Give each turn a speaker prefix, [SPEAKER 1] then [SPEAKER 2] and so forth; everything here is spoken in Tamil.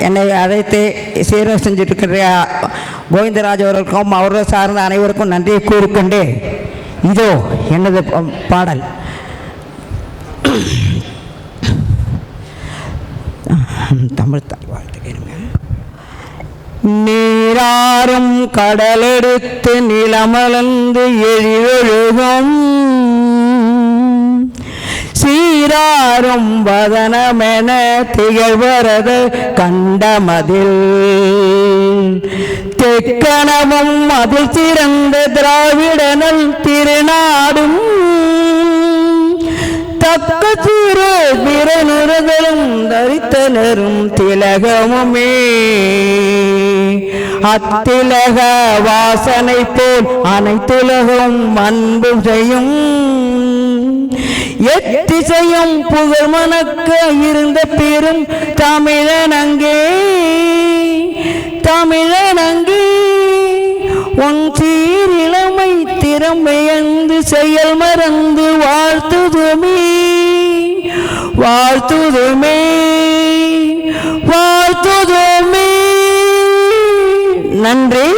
[SPEAKER 1] என்னை அழைத்து சீர செஞ்சிருக்கிற கோவிந்தராஜ் அவர்களுக்கும் அவர்கள் சார்ந்த அனைவருக்கும் நன்றியை கூறிக்கொண்டு இதோ எனது பாடல். தமிழ் தாய் வாழ்த்து கேளுங்க. நீராறும் கடலெடுத்து நிலமலர்ந்து எழிலொழுகும் சீராறும் வதனமென திகழ்வரத கண்டமதில் தெக்கணமும் அதில் சிறந்த திராவிடனல் திருநாடும் தக்க சீரோ பிறனுறுதலும் தரித்தனரும் திலகமுமே அத்திலக வாசனை போல் அனைத்துலகம் அன்பு செய்யும் எத்திசையும் புகழ் மணக்க இருந்த பெரும் தமிழனங்கே தமிழனங்கே உன் சீரிழமை திறமையந்து செயல் மறந்து வாழ்த்துதுமே வாழ்த்துதுமே வாழ்த்துதுமே. நன்றி.